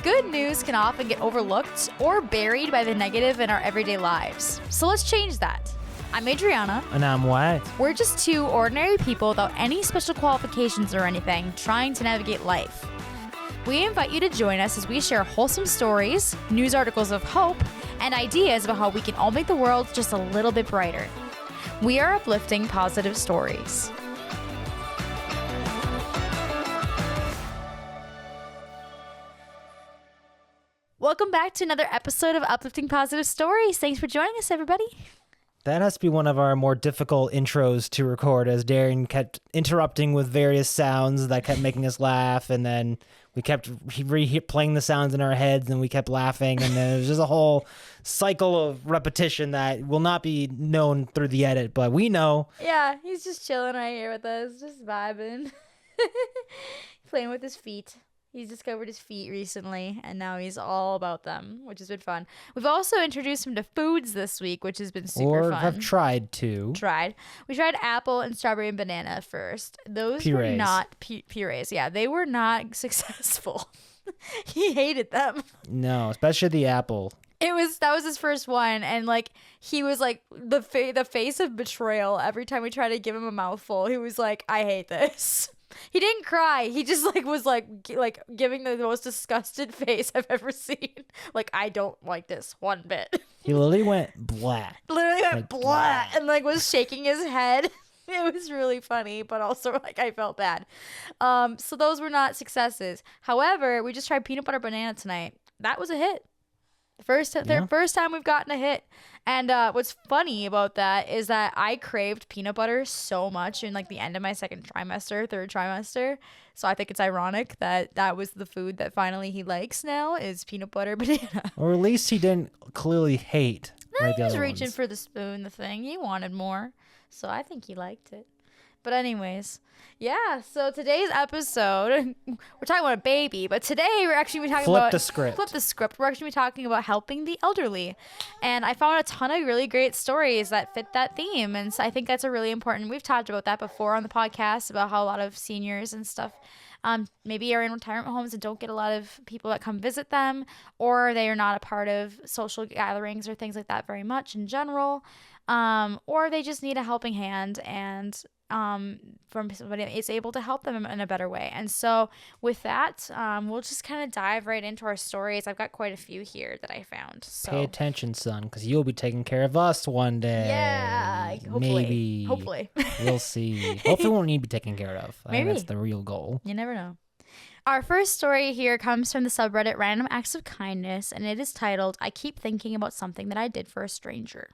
Good news can often get overlooked or buried by the negative in our everyday lives. So let's change that. I'm Adriana. And I'm Wyatt. We're just two ordinary people without any special qualifications or anything, trying to navigate life. We invite you to join us as we share wholesome stories, news articles of hope, and ideas about how we can all make the world just a little bit brighter. We are uplifting positive stories. Welcome back to another episode of Uplifting Positive Stories. Thanks for joining us, everybody. That has to be one of our more difficult intros to record, as Darren kept interrupting with various sounds that kept making us laugh, and then we kept playing the sounds in our heads, and we kept laughing, and then it was just a whole cycle of repetition that will not be known through the edit, but we know. Yeah, he's just chilling right here with us, just vibing, playing with his feet. He's discovered his feet recently, and now he's all about them, which has been fun. We've also introduced him to foods this week, which has been super fun. Or have tried to. We tried apple and strawberry and banana first. Those purees. Were not purees. Yeah, they were not successful. He hated them. No, especially the apple. That was his first one, and like he was like the face of betrayal every time we tried to give him a mouthful. He was like, "I hate this." He didn't cry. He just was giving the most disgusted face I've ever seen. Like, I don't like this one bit. He literally went black. And was shaking his head. It was really funny, but also I felt bad. So those were not successes. However, we just tried peanut butter banana tonight. That was a hit. First time we've gotten a hit. And what's funny about that is that I craved peanut butter so much in the end of my third trimester. So I think it's ironic that was the food that finally he likes now is peanut butter banana. Or at least he didn't clearly hate. No, he was reaching for the spoon, the thing. He wanted more. So I think he liked it. But anyways, yeah, so today's episode, we're talking about a baby, but today we're actually talking about... Flip the script. We're actually talking about helping the elderly. And I found a ton of really great stories that fit that theme. And so I think that's a really important... We've talked about that before on the podcast, about how a lot of seniors and stuff maybe are in retirement homes and don't get a lot of people that come visit them, or they are not a part of social gatherings or things like that very much in general, or they just need a helping hand and... from somebody that is able to help them in a better way. And so with that, we'll just kind of dive right into our stories. I've got quite a few here that I found. So pay attention, son, because you'll be taking care of us one day. Yeah, hopefully. We'll see. Hopefully we won't need to be taken care of. I think that's the real goal. You never know. Our first story here comes from the subreddit Random Acts of Kindness, and it is titled, "I Keep Thinking About Something That I Did for a Stranger."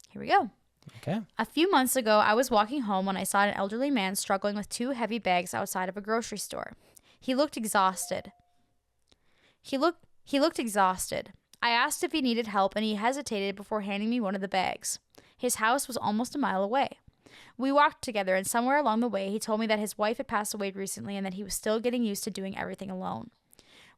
Here we go. Okay. A few months ago, I was walking home when I saw an elderly man struggling with 2 heavy bags outside of a grocery store. He looked exhausted. I asked if he needed help, and he hesitated before handing me one of the bags. His house was almost a mile away. We walked together, and somewhere along the way, he told me that his wife had passed away recently and that he was still getting used to doing everything alone.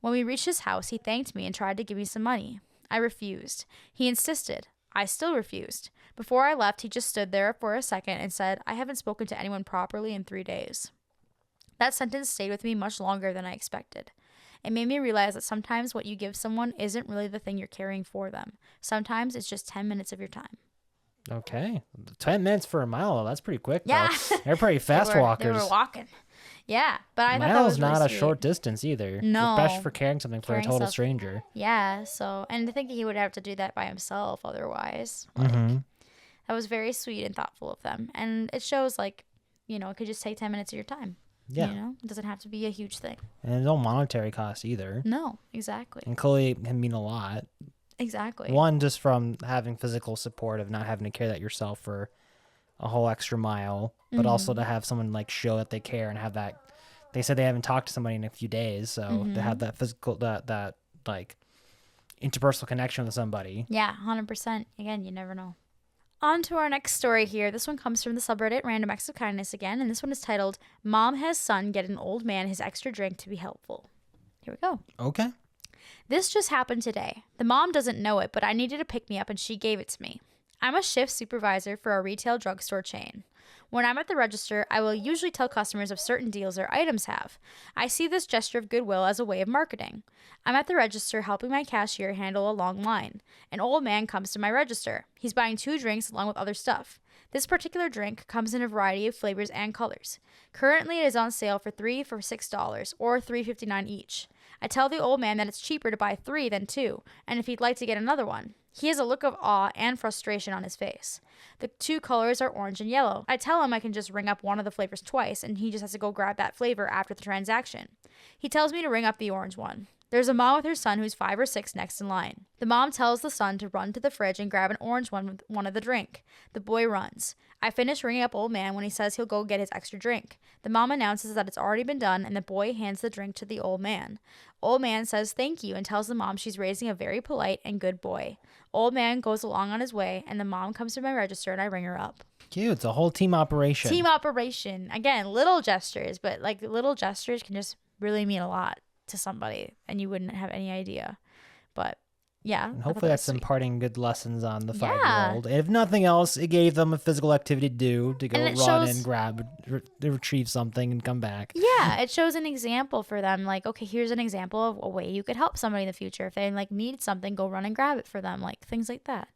When we reached his house, he thanked me and tried to give me some money. I refused. He insisted. I still refused. Before I left, he just stood there for a second and said, "I haven't spoken to anyone properly in 3 days." That sentence stayed with me much longer than I expected. It made me realize that sometimes what you give someone isn't really the thing you're carrying for them. Sometimes it's just 10 minutes of your time. Okay. 10 minutes for a mile. That's pretty quick, yeah. though. They're pretty fast walkers. They were walking. Yeah, but I thought that mile's was really not a sweet. Short distance either. No. Especially for carrying something for a total stranger. Yeah, so, and I think he would have to do that by himself otherwise. That was very sweet and thoughtful of them. And it shows, it could just take 10 minutes of your time. Yeah. It doesn't have to be a huge thing. And there's no monetary cost either. No, exactly. And clearly it can mean a lot. Exactly. One, just from having physical support of not having to carry that yourself for a whole extra mile, but also to have someone show that they care and have that. They said they haven't talked to somebody in a few days, so to have that physical, that interpersonal connection with somebody. Yeah, 100%. Again, you never know. On to our next story here. This one comes from the subreddit Random Acts of Kindness again, and this one is titled, "Mom Has Son Get an Old Man His Extra Drink to Be Helpful." Here we go. Okay. "This just happened today. The mom doesn't know it, but I needed a pick-me-up and she gave it to me. I'm a shift supervisor for a retail drugstore chain. When I'm at the register, I will usually tell customers of certain deals their items have. I see this gesture of goodwill as a way of marketing. I'm at the register helping my cashier handle a long line. An old man comes to my register. He's buying 2 drinks along with other stuff. This particular drink comes in a variety of flavors and colors. Currently, it is on sale for $6 or $3.59 each. I tell the old man that it's cheaper to buy 3 than 2, and if he'd like to get another one. He has a look of awe and frustration on his face. The 2 colors are orange and yellow. I tell him I can just ring up one of the flavors twice, and he just has to go grab that flavor after the transaction. He tells me to ring up the orange one. There's a mom with her son who's 5 or 6 next in line. The mom tells the son to run to the fridge and grab an orange one with one of the drink. The boy runs. I finish ringing up old man when he says he'll go get his extra drink. The mom announces that it's already been done, and the boy hands the drink to the old man. Old man says thank you and tells the mom she's raising a very polite and good boy. Old man goes along on his way, and the mom comes to my register, and I ring her up. Cute. It's a whole team operation. Team operation. Again, little gestures, but like little gestures can just really mean a lot to somebody, and you wouldn't have any idea. But yeah, and hopefully that's sweet. imparting good lessons on the 5-year-old. And if nothing else, it gave them a physical activity to do, to go run and grab, retrieve something and come back. Yeah, it shows an example for them. Like, okay, here's an example of a way you could help somebody in the future. If they like need something, go run and grab it for them. Like things like that.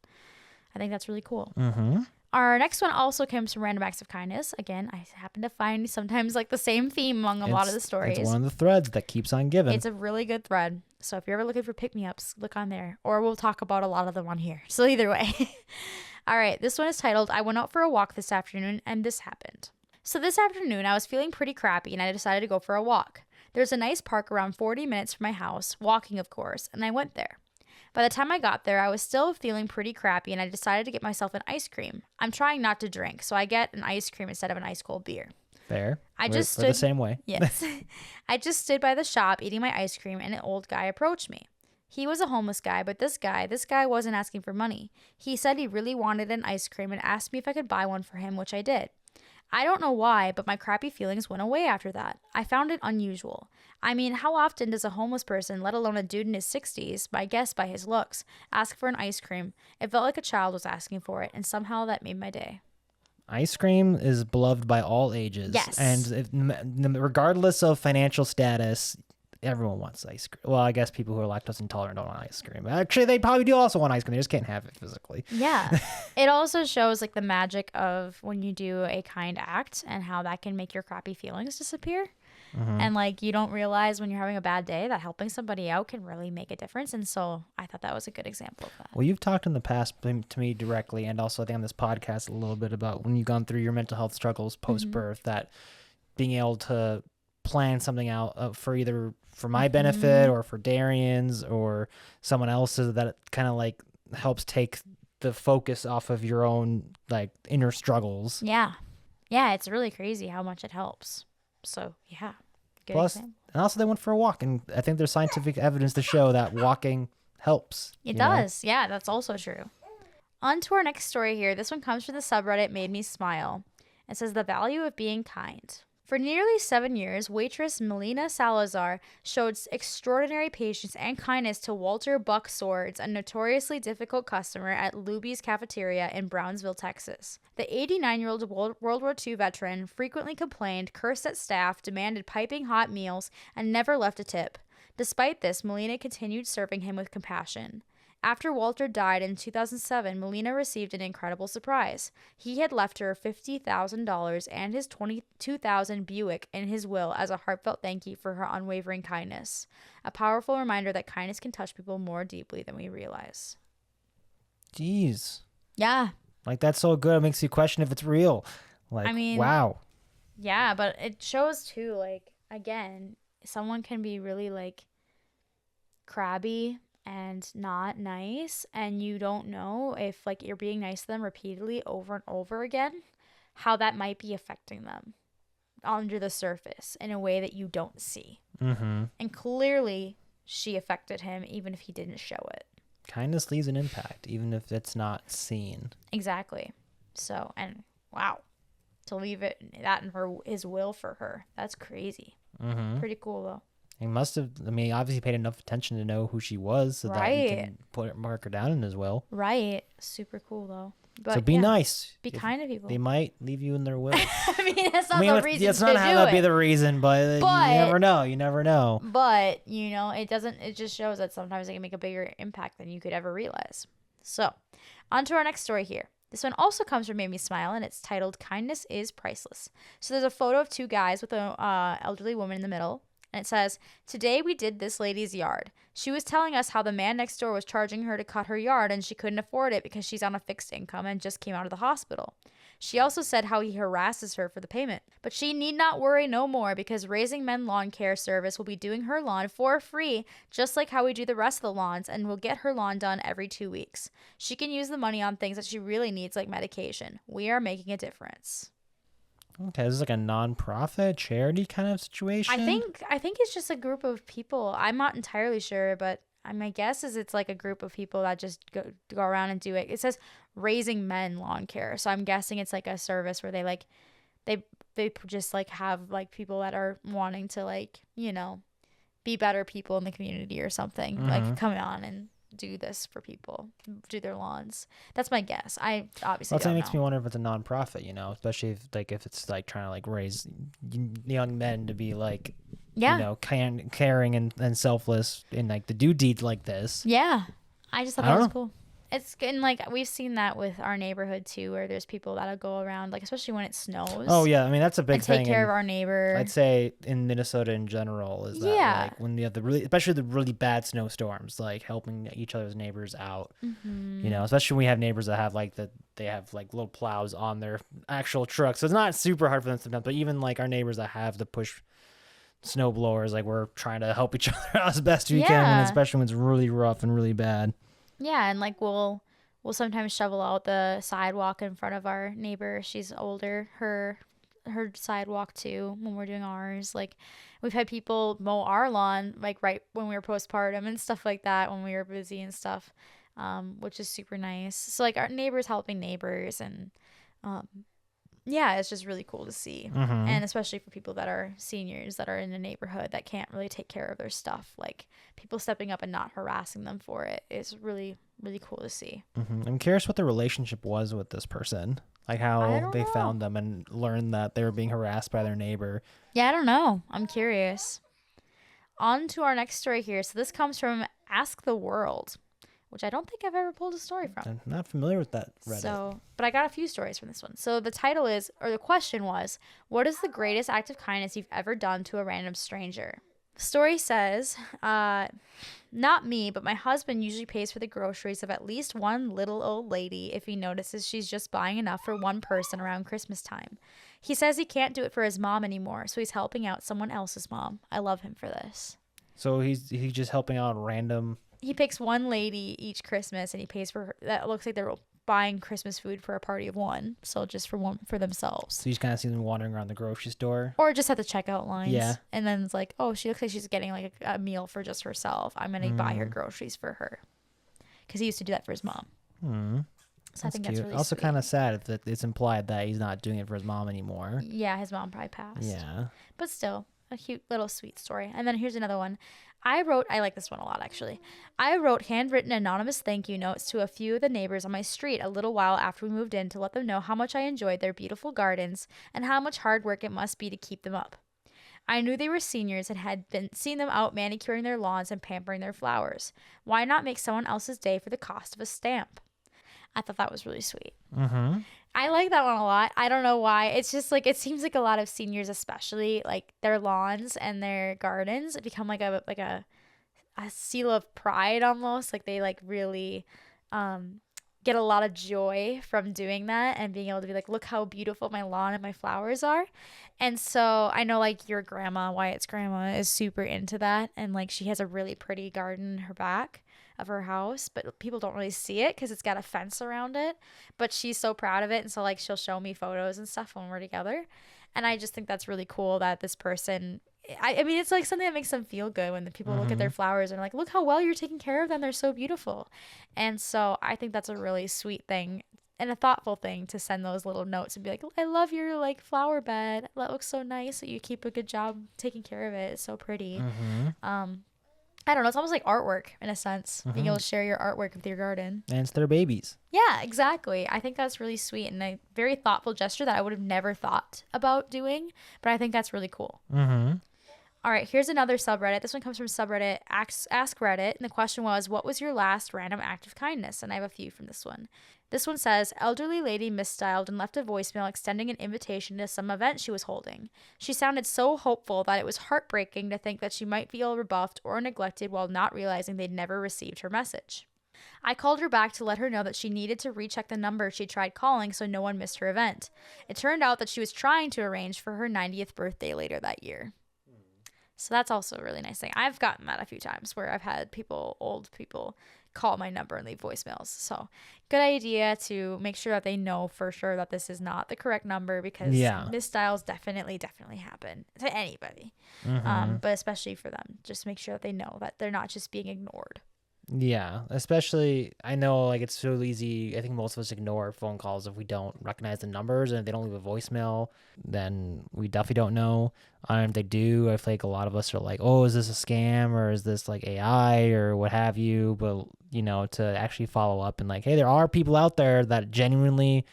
I think that's really cool. Mm-hmm. Our next one also comes from Random Acts of Kindness. Again, I happen to find sometimes like the same theme among a lot of the stories. It's one of the threads that keeps on giving. It's a really good thread. So if you're ever looking for pick-me-ups, look on there. Or we'll talk about a lot of them on here. So either way. All right, this one is titled, I went out for a walk this afternoon and this happened. So this afternoon, I was feeling pretty crappy and I decided to go for a walk. There's a nice park around 40 minutes from my house, walking of course, and I went there. By the time I got there, I was still feeling pretty crappy and I decided to get myself an ice cream. I'm trying not to drink, so I get an ice cream instead of an ice cold beer. Fair. We're the same way. Yes. I just stood by the shop eating my ice cream and an old guy approached me. He was a homeless guy, but this guy wasn't asking for money. He said he really wanted an ice cream and asked me if I could buy one for him, which I did. I don't know why, but my crappy feelings went away after that. I found it unusual. I mean, how often does a homeless person, let alone a dude in his 60s, I guess by his looks, ask for an ice cream? It felt like a child was asking for it, and somehow that made my day. Ice cream is beloved by all ages. Yes. And regardless of financial status, everyone wants ice cream. Well, I guess people who are lactose intolerant don't want ice cream. Actually, they probably do also want ice cream. They just can't have it physically. Yeah. It also shows like the magic of when you do a kind act and how that can make your crappy feelings disappear. Mm-hmm. And like you don't realize when you're having a bad day that helping somebody out can really make a difference. And so I thought that was a good example of that. Well, you've talked in the past to me directly and also I think on this podcast a little bit about when you've gone through your mental health struggles post-birth, that being able to plan something out for either for my benefit or for Darian's or someone else's, that kind of like helps take the focus off of your own like inner struggles. Yeah. Yeah. It's really crazy how much it helps. So yeah. Good Plus, example. and also they went for a walk, and I think there's scientific evidence to show that walking helps. It does. Yeah, that's also true. On to our next story here. This one comes from the subreddit Made Me Smile. It says the value of being kind. For nearly 7 years, waitress Melina Salazar showed extraordinary patience and kindness to Walter Buck Swords, a notoriously difficult customer at Luby's Cafeteria in Brownsville, Texas. The 89-year-old World War II veteran frequently complained, cursed at staff, demanded piping hot meals, and never left a tip. Despite this, Melina continued serving him with compassion. After Walter died in 2007, Melina received an incredible surprise. He had left her $50,000 and his $22,000 Buick in his will as a heartfelt thank you for her unwavering kindness. A powerful reminder that kindness can touch people more deeply than we realize. Jeez. Yeah. Like, that's so good. It makes you question if it's real. Like, I mean, wow. Yeah, but it shows too, like, again, someone can be really, like, crabby and not nice, and you don't know if like you're being nice to them repeatedly over and over again, how that might be affecting them under the surface in a way that you don't see. Mm-hmm. And clearly she affected him even if he didn't show it. Kindness leaves an impact even if it's not seen. Exactly. So, and wow, to leave that in his will for her, that's crazy. Mm-hmm. Pretty cool though. He must have, obviously paid enough attention to know who she was so that he can mark her down in his will. Right. Super cool, though. But so be nice. Be kind to people. They might leave you in their will. I mean, that's not the reason It's to not do how that it. be the reason, but you never know. You never know. But, you know, it just shows that sometimes it can make a bigger impact than you could ever realize. So, on to our next story here. This one also comes from Made Me Smile, and it's titled Kindness is Priceless. So there's a photo of two guys with an elderly woman in the middle, and it says, "Today we did this lady's yard. She was telling us how the man next door was charging her to cut her yard, and she couldn't afford it because she's on a fixed income and just came out of the hospital. She also said how he harasses her for the payment. But she need not worry no more because Raising Men Lawn Care Service will be doing her lawn for free, just like how we do the rest of the lawns, and will get her lawn done every 2 weeks. She can use the money on things that she really needs, like medication. We are making a difference." Okay, this is like a non-profit charity kind of situation. I think it's just a group of people. I'm not entirely sure, but my guess is it's like a group of people that just go around and do it. It says Raising Men Lawn Care, so I'm guessing it's like a service where they just like have like people that are wanting to, like, you know, be better people in the community or something, like come on and do this for people, do their lawns. That's my guess. I obviously Well, don't that makes know. me wonder if it's a non-profit, you know, especially if it's like trying to like raise young men to be like, Yeah. you know, caring and selfless and like to do deeds like this. Yeah. I just thought I that don't was know. cool. It's and like we've seen that with our neighborhood too, where there's people that'll go around, like especially when it snows. Oh yeah, I mean that's a big and thing. take care of our neighbor. I'd say in Minnesota in general is that like when you have especially the really bad snowstorms, like helping each other's neighbors out. Mm-hmm. You know, especially when we have neighbors that have they have like little plows on their actual trucks, so it's not super hard for them sometimes. But even like our neighbors that have to push snow blowers, like we're trying to help each other out as best we can, especially when it's really rough and really bad. Yeah, and like we'll sometimes shovel out the sidewalk in front of our neighbor. She's older, her sidewalk too, when we're doing ours. Like we've had people mow our lawn like right when we were postpartum and stuff like that, when we were busy and stuff, which is super nice. So like our neighbors helping neighbors, and yeah, it's just really cool to see. And especially for people that are seniors that are in a neighborhood that can't really take care of their stuff, like people stepping up and not harassing them for it is really, really cool to see. I'm curious what the relationship was with this person, like how they found them and learned that they were being harassed by their neighbor. Yeah, I don't know. I'm curious. On to our next story here. So this comes from Ask the World, which I don't think I've ever pulled a story from. I'm not familiar with that Reddit. So, but I got a few stories from this one. So the title is, or the question was, what is the greatest act of kindness you've ever done to a random stranger? The story says, not me, but my husband usually pays for the groceries of at least one little old lady if he notices she's just buying enough for one person around Christmas time. He says he can't do it for his mom anymore, so he's helping out someone else's mom. I love him for this. So he's just helping out random. He picks one lady each Christmas and he pays for her. That looks like they're buying Christmas food for a party of one. So just for themselves. So you just kind of see them wandering around the grocery store. Or just at the checkout lines. Yeah. And then it's like, oh, she looks like she's getting like a meal for just herself. I'm going to buy her groceries for her. Because he used to do that for his mom. So I think that's really also sweet. kind of sad that it's implied that he's not doing it for his mom anymore. Yeah, his mom probably passed. Yeah. But still, a cute little sweet story. And then here's another one. I like this one a lot, actually. I wrote handwritten anonymous thank you notes to a few of the neighbors on my street a little while after we moved in to let them know how much I enjoyed their beautiful gardens and how much hard work it must be to keep them up. I knew they were seniors and had seen them out manicuring their lawns and pampering their flowers. Why not make someone else's day for the cost of a stamp? I thought that was really sweet. I like that one a lot. I don't know why. It's just like, it seems like a lot of seniors, especially like their lawns and their gardens, become like a seal of pride almost. Like they like really get a lot of joy from doing that and being able to be like, look how beautiful my lawn and my flowers are. And so I know like your grandma, Wyatt's grandma, is super into that. And like she has a really pretty garden in her back of her house, but people don't really see it because it's got a fence around it, but she's so proud of it. And so like she'll show me photos and stuff when we're together, and I just think that's really cool that this person, I mean it's like something that makes them feel good when the people look at their flowers and are like, look how well you're taking care of them, they're so beautiful. And so I think that's a really sweet thing and a thoughtful thing to send those little notes and be like, I love your like flower bed, that looks so nice, that you keep a good job taking care of it, it's so pretty. I don't know. It's almost like artwork in a sense, being able to share your artwork with your garden. And it's their babies. Yeah, exactly. I think that's really sweet and a very thoughtful gesture that I would have never thought about doing, but I think that's really cool. Mm-hmm. All right, here's another subreddit. This one comes from subreddit Ask Reddit, and the question was, what was your last random act of kindness? And I have a few from this one. This one says, elderly lady misstyled and left a voicemail extending an invitation to some event she was holding. She sounded so hopeful that it was heartbreaking to think that she might feel rebuffed or neglected while not realizing they'd never received her message. I called her back to let her know that she needed to recheck the number she tried calling so no one missed her event. It turned out that she was trying to arrange for her 90th birthday later that year. So that's also a really nice thing. I've gotten that a few times where I've had old people, call my number and leave voicemails. So good idea to make sure that they know for sure that this is not the correct number, because misstyles definitely happen to anybody. But especially for them, just make sure that they know that they're not just being ignored. Yeah, especially, I know, like, it's so easy. I think most of us ignore phone calls if we don't recognize the numbers, and if they don't leave a voicemail, then we definitely don't know. If they do, I feel like a lot of us are like, oh, is this a scam, or is this like AI or what have you? But, you know, to actually follow up and like, hey, there are people out there that genuinely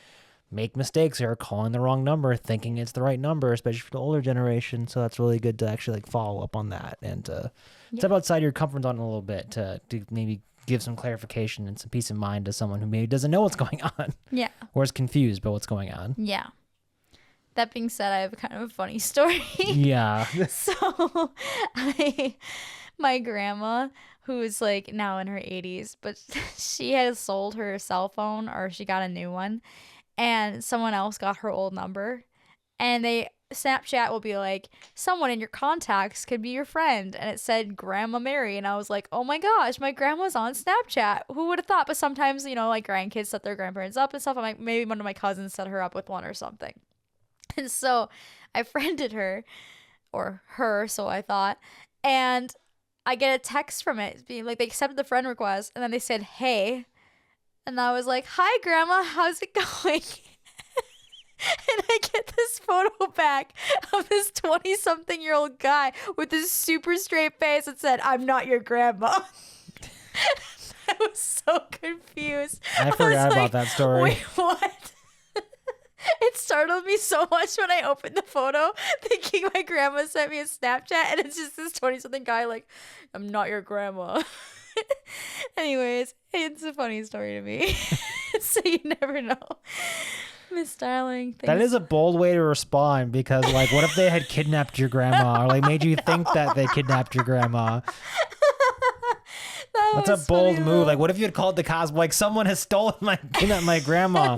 make mistakes or are calling the wrong number thinking it's the right number, especially for the older generation. So that's really good to actually like follow up on that and step outside your comfort zone a little bit to maybe give some clarification and some peace of mind to someone who maybe doesn't know what's going on. Yeah. Or is confused about what's going on. Yeah. That being said, I have kind of a funny story. Yeah. So my grandma, who is like now in her 80s, but she has sold her cell phone, or she got a new one, and someone else got her old number, and Snapchat will be like, someone in your contacts could be your friend, and it said Grandma Mary, and I was like, oh my gosh, my grandma's on Snapchat. Who would have thought? But sometimes, you know, like grandkids set their grandparents up and stuff. I'm like, maybe one of my cousins set her up with one or something. And so I friended her, or her, so I thought, and I get a text from it being like, they accepted the friend request, and then they said, hey, and I was like, hi grandma, how's it going? And I get this photo back of this 20-something-year-old guy with this super straight face that said, I'm not your grandma. I was so confused. I forgot about that story. Wait, what? It startled me so much when I opened the photo, thinking my grandma sent me a Snapchat, and it's just this 20-something guy like, I'm not your grandma. Anyways, it's a funny story to me. So you never know. Misstyling things. That is a bold way to respond, because like, what if they had kidnapped your grandma, or like made you think that they kidnapped your grandma? That's a bold move. Like, what if you had called the cops, like, someone has kidnapped my grandma?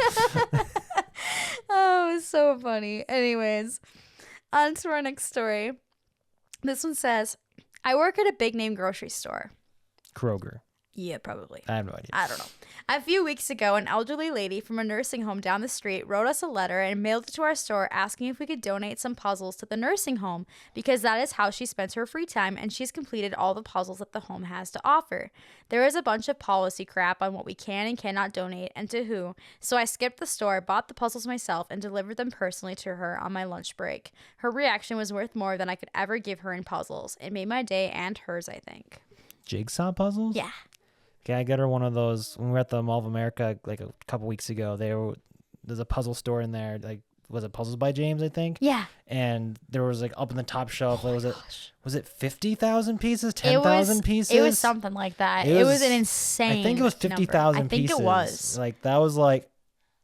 Oh, it was so funny. Anyways, on to our next story. This one says, I work at a big name grocery store. Kroger. Yeah, probably. I have no idea. I don't know. A few weeks ago, an elderly lady from a nursing home down the street wrote us a letter and mailed it to our store asking if we could donate some puzzles to the nursing home, because that is how she spends her free time, and she's completed all the puzzles that the home has to offer. There is a bunch of policy crap on what we can and cannot donate and to who, so I skipped the store, bought the puzzles myself, and delivered them personally to her on my lunch break. Her reaction was worth more than I could ever give her in puzzles. It made my day and hers, I think. Jigsaw puzzles? Yeah. Okay, I got her one of those when we were at the Mall of America like a couple weeks ago. There's a puzzle store in there. Like, was it Puzzles by James, I think? Yeah. And there was like up in the top shelf. Oh, was it 50,000 pieces? 10,000 pieces? It was something like that. It was an insane. I think it was 50,000 I think pieces. it was. Like, that was like.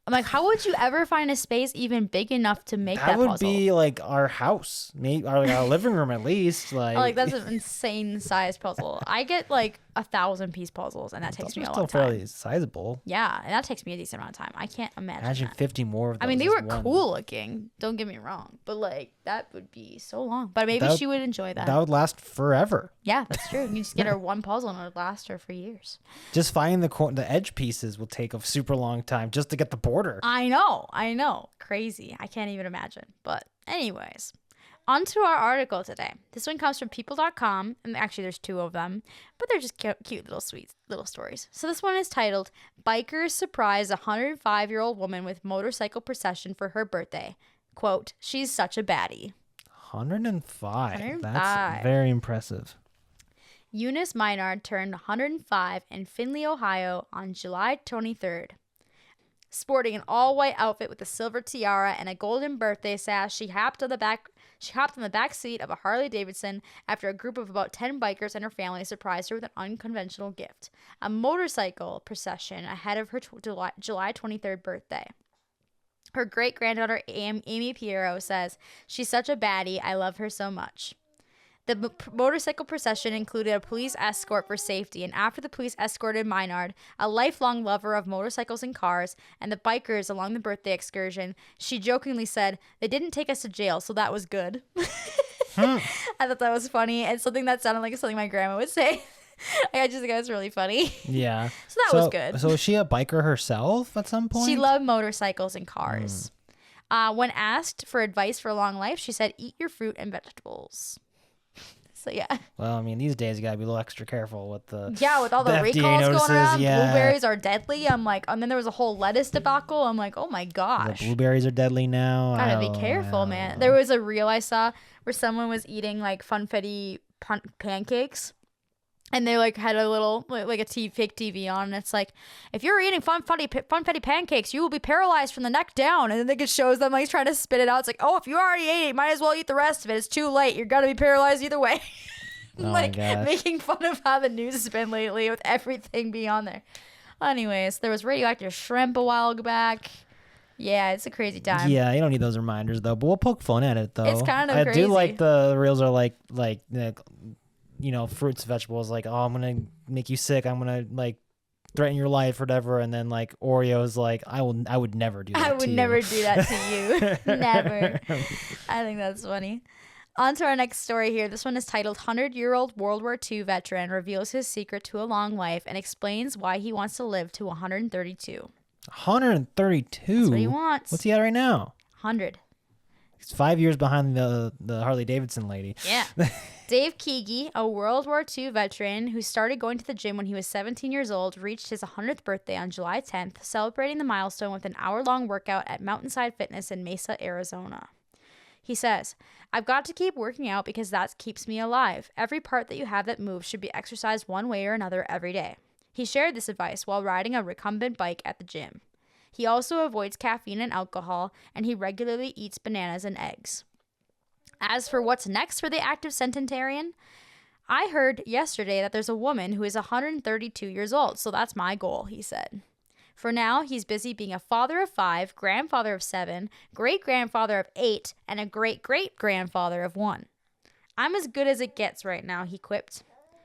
I'm like, how would you ever find a space even big enough to make that puzzle? That would be like our house, maybe, or like our living room at least. Like, that's an insane size puzzle. I get like 1,000-piece puzzles, and that takes me a long time. Still fairly sizable. Yeah, and that takes me a decent amount of time. I can't imagine that. 50 more of those. I mean, they were cool looking. Don't get me wrong, but like that would be so long. But maybe she would enjoy that. That would last forever. Yeah, that's true. You just get her one puzzle, and it would last her for years. Just finding the edge pieces will take a super long time just to get the border. I know. Crazy. I can't even imagine. But anyways, on to our article today. This one comes from people.com, and actually there's two of them, but they're just cute little sweet little stories. So this one is titled, Bikers Surprise a 105-year-old Woman with Motorcycle Procession for Her Birthday. Quote, she's such a baddie. 105. 105. That's very impressive. Eunice Maynard turned 105 in Findlay, Ohio on July 23rd. Sporting an all-white outfit with a silver tiara and a golden birthday sash, she hopped on the back seat of a Harley Davidson after a group of about 10 bikers and her family surprised her with an unconventional gift, a motorcycle procession ahead of her July 23rd birthday. Her great-granddaughter Amy Piero says, "She's such a baddie. I love her so much." The motorcycle procession included a police escort for safety, and after the police escorted Maynard, a lifelong lover of motorcycles and cars, and the bikers along the birthday excursion, she jokingly said, "They didn't take us to jail, so that was good." I thought that was funny, and something that sounded like something my grandma would say. I just think that was really funny. Yeah. So that was good. So was she a biker herself at some point? She loved motorcycles and cars. When asked for advice for a long life, she said, "Eat your fruit and vegetables." So yeah. Well, I mean, these days you gotta be a little extra careful with the with all the FDA recalls notices, going around. yeah. Blueberries are deadly. I'm like, and then there was a whole lettuce debacle. I'm like, oh my gosh. The blueberries are deadly now. Gotta be careful, man. There was a reel I saw where someone was eating like funfetti pancakes. And they like had a little like a fake TV on, and it's like, if you're eating funfetti pancakes, you will be paralyzed from the neck down. And then it shows them like trying to spit it out. It's like, oh, if you already ate it, you might as well eat the rest of it. It's too late. You're gonna be paralyzed either way. Oh like my gosh. making fun of how the news has been lately with everything being on there. Anyways, there was radioactive shrimp a while back. Yeah, it's a crazy time. Yeah, you don't need those reminders though. But we'll poke fun at it though. It's kind of I crazy. do like the reels are like fruits, vegetables, like, oh, I'm gonna make you sick, I'm gonna like threaten your life or whatever, and then like Oreos like, I would never do that. I would never do that to you. Never. I think that's funny. On to our next story here. This one is titled 100-Year-Old World War II Veteran Reveals His Secret to a Long Life and Explains Why He Wants to Live to 132. 132? That's what he wants. What's he at right now? 100. He's 5 years behind the Harley Davidson lady. Yeah. Dave Keegi, a World War II veteran who started going to the gym when he was 17 years old, reached his 100th birthday on July 10th, celebrating the milestone with an hour-long workout at Mountainside Fitness in Mesa, Arizona. He says, "I've got to keep working out because that keeps me alive. Every part that you have that moves should be exercised one way or another every day." He shared this advice while riding a recumbent bike at the gym. He also avoids caffeine and alcohol, and he regularly eats bananas and eggs. As for what's next for the active centenarian, I heard yesterday that there's a woman who is 132 years old, so that's my goal, he said. For now, he's busy being a father of 5, grandfather of 7, great-grandfather of 8, and a great-great-grandfather of 1. "I'm as good as it gets right now," he quipped,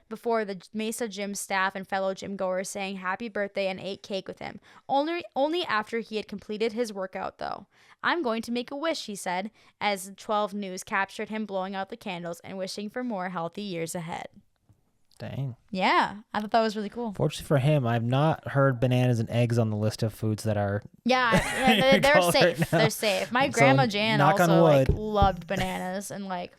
before the Mesa gym staff and fellow gym goers sang happy birthday and ate cake with him. Only after he had completed his workout, though. "I'm going to make a wish," he said, as 12 News captured him blowing out the candles and wishing for more healthy years ahead. Dang. Yeah, I thought that was really cool. Fortunately for him, I've not heard bananas and eggs on the list of foods that are. Yeah, they're safe. Right now. They're safe. My So, grandma Jan knock on also like wood. loved bananas, and like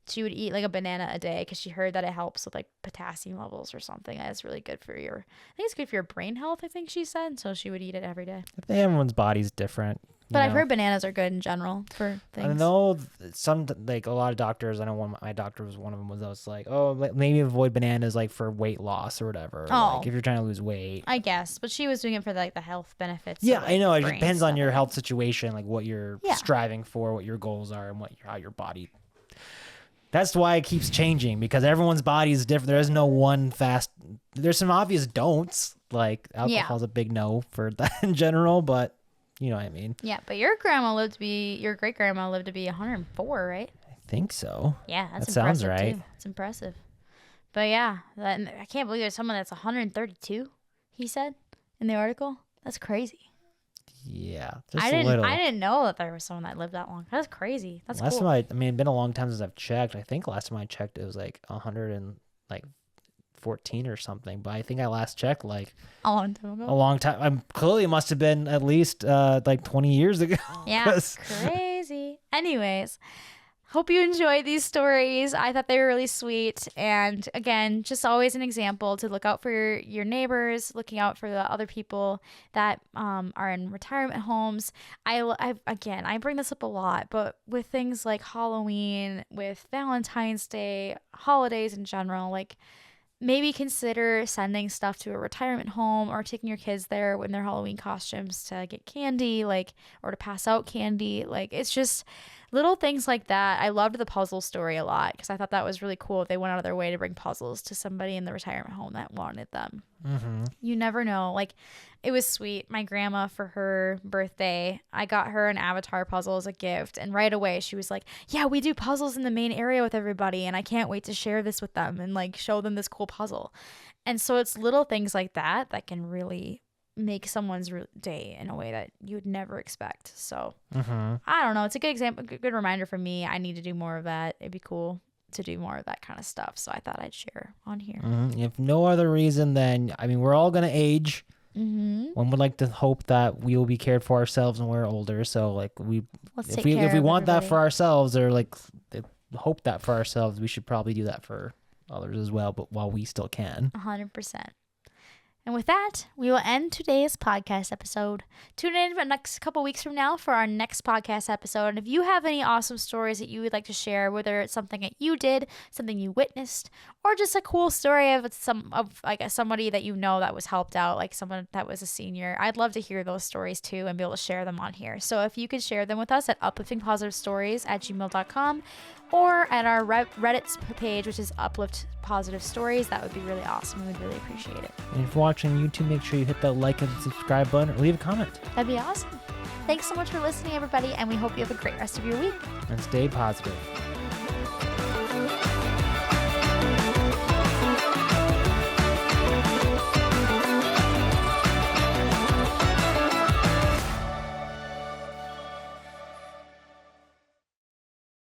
she would eat like a banana a day because she heard that it helps with like potassium levels or something. That's really good for your. I think it's good for your brain health. I think she said so. She would eat it every day. Everyone's body's different. But I've heard bananas are good in general for things. I know some, like a lot of doctors, I know my doctor was one of them, was like, oh, like, maybe avoid bananas like for weight loss or whatever. Oh. Like if you're trying to lose weight. I guess, but she was doing it for like the health benefits. Yeah, of, like, I know. It brain depends on stuff. your health situation, like what you're Yeah. striving for, what your goals are, and how your body. That's why it keeps changing, because everyone's body is different. There is no one fast. There's some obvious don'ts, like alcohol's a big no for that in general, but you know what I mean. Yeah, but your great grandma lived to be 104, right? I think so. Yeah, that's That sounds impressive right. too. It's impressive. But yeah, I can't believe there's someone that's 132. He said in the article. That's crazy. Yeah, just I a little. didn't know that there was someone that lived that long. That's crazy. That's Last cool. time I mean, it's been a long time since I've checked. I think last time I checked it was like 114 or something. But I think I last checked like A long time a ago. long time. Clearly it must have been at least like 20 years ago. Yeah, 'Cause- crazy. Anyways, hope you enjoyed these stories. I thought they were really sweet. And again, just always an example to look out for your neighbors, looking out for the other people that are in retirement homes. I bring this up a lot, but with things like Halloween, with Valentine's Day, holidays in general, like maybe consider sending stuff to a retirement home or taking your kids there in their Halloween costumes to get candy, like, or to pass out candy. Like, it's just little things like that. I loved the puzzle story a lot because I thought that was really cool. If they went out of their way to bring puzzles to somebody in the retirement home that wanted them. Mm-hmm. You never know. Like, it was sweet. My grandma, for her birthday, I got her an Avatar puzzle as a gift. And right away, she was like, yeah, we do puzzles in the main area with everybody. And I can't wait to share this with them and like show them this cool puzzle. And so it's little things like that that can really make someone's day in a way that you would never expect. So I don't know. It's a good example, good reminder for me. I need to do more of that. It'd be cool to do more of that kind of stuff. So I thought I'd share on here. If no other reason, then, I mean, we're all going to age. One would like to hope that we will be cared for ourselves when we're older. So like if we want that for ourselves, or like hope that for ourselves, we should probably do that for others as well, but while we still can. 100%. And with that, we will end today's podcast episode. Tune in for the next couple weeks from now for our next podcast episode. And if you have any awesome stories that you would like to share, whether it's something that you did, something you witnessed, or just a cool story of somebody that you know that was helped out, like someone that was a senior, I'd love to hear those stories too and be able to share them on here. So if you could share them with us at upliftingpositivestories@gmail.com or at our Reddit page, which is Uplift Positive Stories, that would be really awesome. We'd really appreciate it. And if you're watching YouTube, make sure you hit that like and subscribe button or leave a comment. That'd be awesome. Thanks so much for listening, everybody, and we hope you have a great rest of your week. And stay positive.